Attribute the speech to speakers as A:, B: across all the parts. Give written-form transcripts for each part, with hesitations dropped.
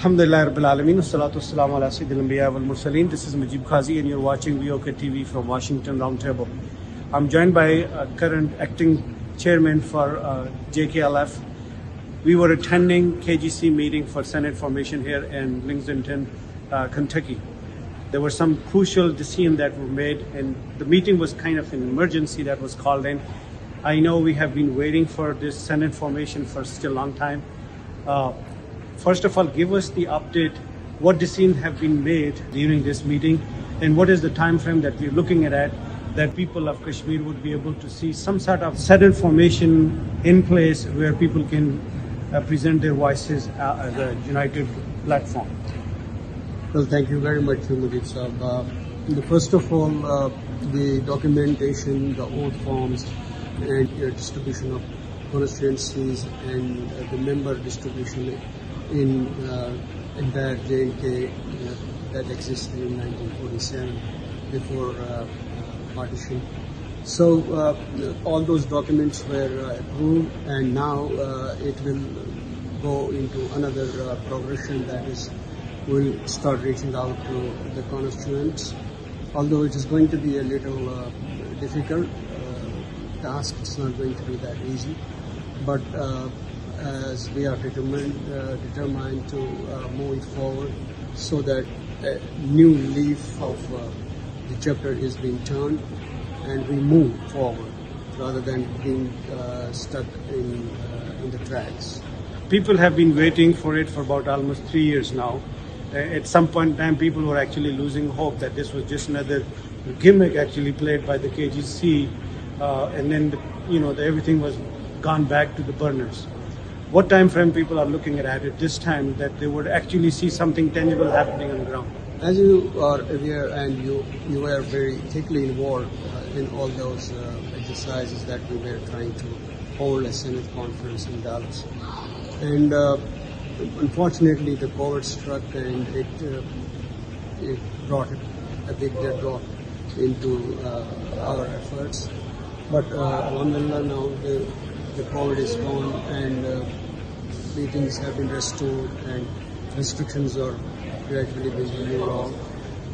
A: Alhamdulillah Rabbil Alameen, Wassalatu Wassalamu ala Sayyidil Anbiya wal Mursaleen. This is Mujeebkazi and you're watching VOKTV from Washington Roundtable. I'm joined by current acting chairman for JKLF. We were attending KGC meeting for Senate formation here in Lexington, Kentucky. There were some crucial decisions that were made and the meeting was kind of an emergency that was called in. I know we have been waiting for this Senate formation for still a long time. First of all, give us the update. What decisions have been made during this meeting, and what is the time frame that we're looking at that people of Kashmir would be able to see some sort of Senate formation in place where people can present their voices as a united platform.
B: Well, thank you very much, Mujeeb Sahab. First of all, the documentation, the oath forms, and distribution of constituencies and the member distribution in entire J&K that existed in 1947 before partition. So all those documents were approved, and now it will go into another progression, that is, we'll start reaching out to the constituents. Although it is going to be a little difficult task, it's not going to be that easy, but as we are determined to move it forward so that a new leaf of the chapter is being turned and we move forward rather than being stuck in the tracks.
A: People have been waiting for it for about almost 3 years now. At some point in time, people were actually losing hope that this was just another gimmick actually played by the KGC, and then everything was gone back to the burners. What time frame people are looking at this time that they would actually see something tangible happening on the ground?
B: As you are aware, and you were very thickly involved in all those exercises that we were trying to hold a Senate conference in Dallas. And unfortunately, the COVID struck and it brought a big deadlock into our efforts. But alhamdulillah, now the COVID is gone and meetings have been restored and restrictions are gradually being removed off.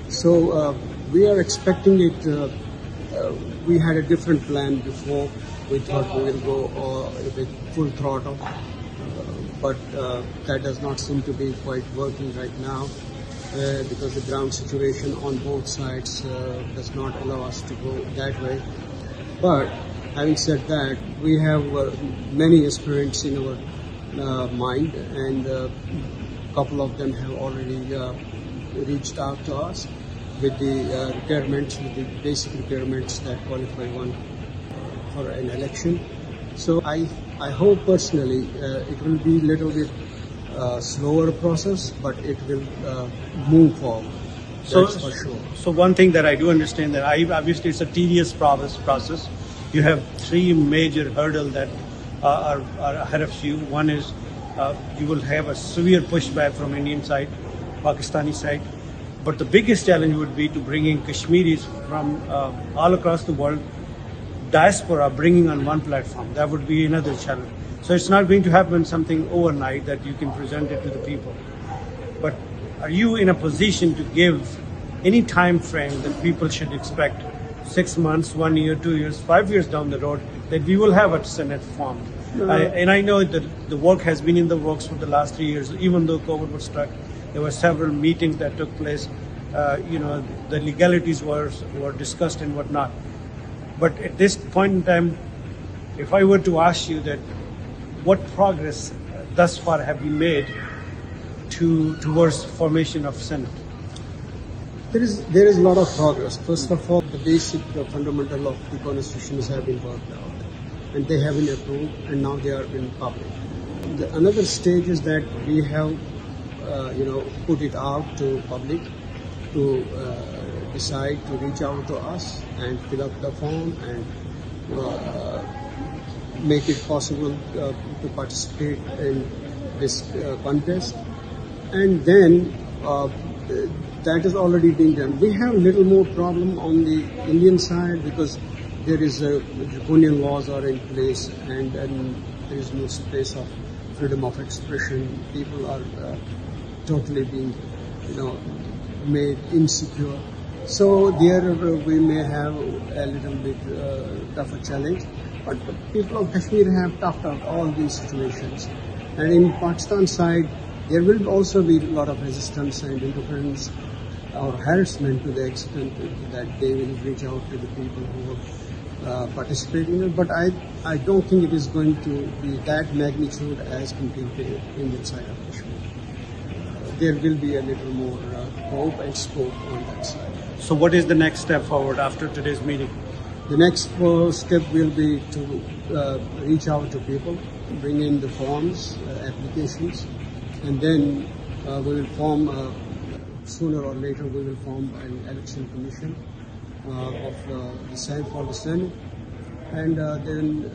B: So we are expecting it. We had a different plan before. We thought we will go with full throttle, but that does not seem to be quite working right now because the ground situation on both sides does not allow us to go that way. But having said that, we have many aspirants in our mind, and a couple of them have already reached out to us with the requirements, with the basic requirements that qualify one for an election. So I hope personally it will be a little bit slower process, but it will move forward. That's for sure.
A: So one thing that I do understand that obviously it's a tedious process. You have three major hurdles that are ahead of you. One is you will have a severe pushback from Indian side, Pakistani side. But the biggest challenge would be to bring in Kashmiris from all across the world, diaspora, bringing on one platform. That would be another challenge. So it's not going to happen something overnight that you can present it to the people. But are you in a position to give any time frame that people should expect? 6 months, 1 year, 2 years, 5 years down the road, that we will have a Senate formed. And I know that the work has been in the works for the last 3 years. Even though COVID was struck, there were several meetings that took place. The legalities were discussed and whatnot. But at this point in time, if I were to ask you that, what progress thus far have been made towards formation of Senate?
B: There is a lot of progress. First of all, the basic, fundamental of the constitutions have been worked out, and they have been approved, and now they are in public. Another stage is that we have, put it out to public to decide to reach out to us and fill up the form and make it possible to participate in this contest, and then. That is already being done. We have a little more problem on the Indian side because there is draconian laws are in place, and there is no space of freedom of expression. People are totally being, made insecure. So there we may have a little bit tougher challenge, but the people of Kashmir have toughed out all these situations. And in Pakistan side, there will also be a lot of resistance and interference or harassment to the extent that they will reach out to the people who participate in it. But I don't think it is going to be that magnitude as compared to the Indian side of Kashmir. There will be a little more hope and scope on that side.
A: So what is the next step forward after today's meeting?
B: The next step will be to reach out to people, bring in the forms, applications, and then we will form, sooner or later, we will form an election commission for the Senate, and then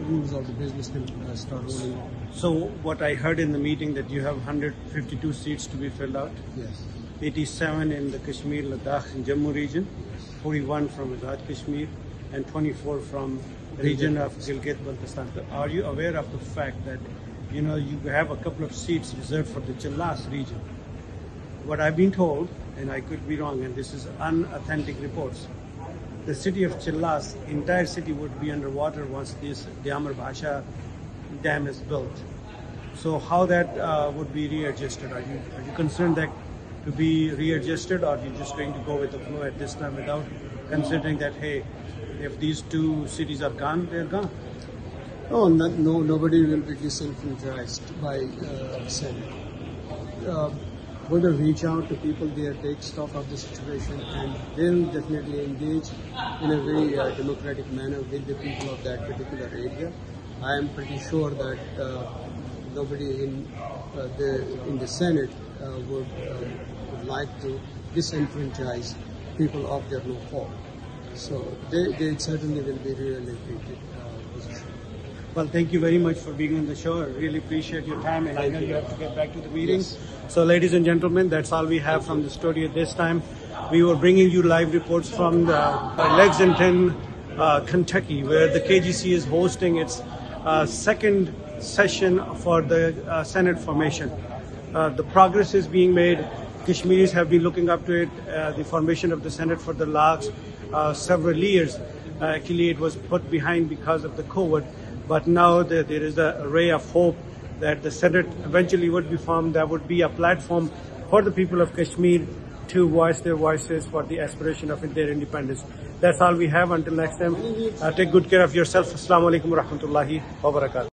B: rules of the business can start rolling on.
A: So what I heard in the meeting that you have 152 seats to be filled out?
B: Yes.
A: 87 in the Kashmir, Ladakh and Jammu region, 41 from Azad Kashmir, and 24 from region of Gilgit-Baltistan. Are you aware of the fact that you have a couple of seats reserved for the Chillas region? What I've been told, and I could be wrong, and this is unauthentic reports, the city of Chillas, entire city would be underwater once this Diamar Bhasha dam is built. So how that would be readjusted? Are you concerned that to be readjusted, or are you just going to go with the flow at this time without considering that, hey, if these two cities are gone, they're gone?
B: No, nobody will be disenfranchised by Senate. We will reach out to people there, take stock of the situation, and will definitely engage in a very democratic manner with the people of that particular area. I am pretty sure that nobody in the Senate would like to disenfranchise people of their no fault. So they certainly will be really treated position.
A: Well, thank you very much for being on the show. I really appreciate your time, and I know you have to get back to the meeting.
B: Yes.
A: So, ladies and gentlemen, that's all we have from the studio this time. We were bringing you live reports from Lexington, Kentucky, where the KGC is hosting its second session for the Senate formation. The progress is being made. Kashmiris have been looking up to it, the formation of the Senate for the last several years. Actually, it was put behind because of the COVID, but now there is a ray of hope that the Senate eventually would be formed. That would be a platform for the people of Kashmir to voice their voices for the aspiration of their independence. That's all we have. Until next time, take good care of yourself. Assalamu alaikum wa rahmatullahi wa barakatuh.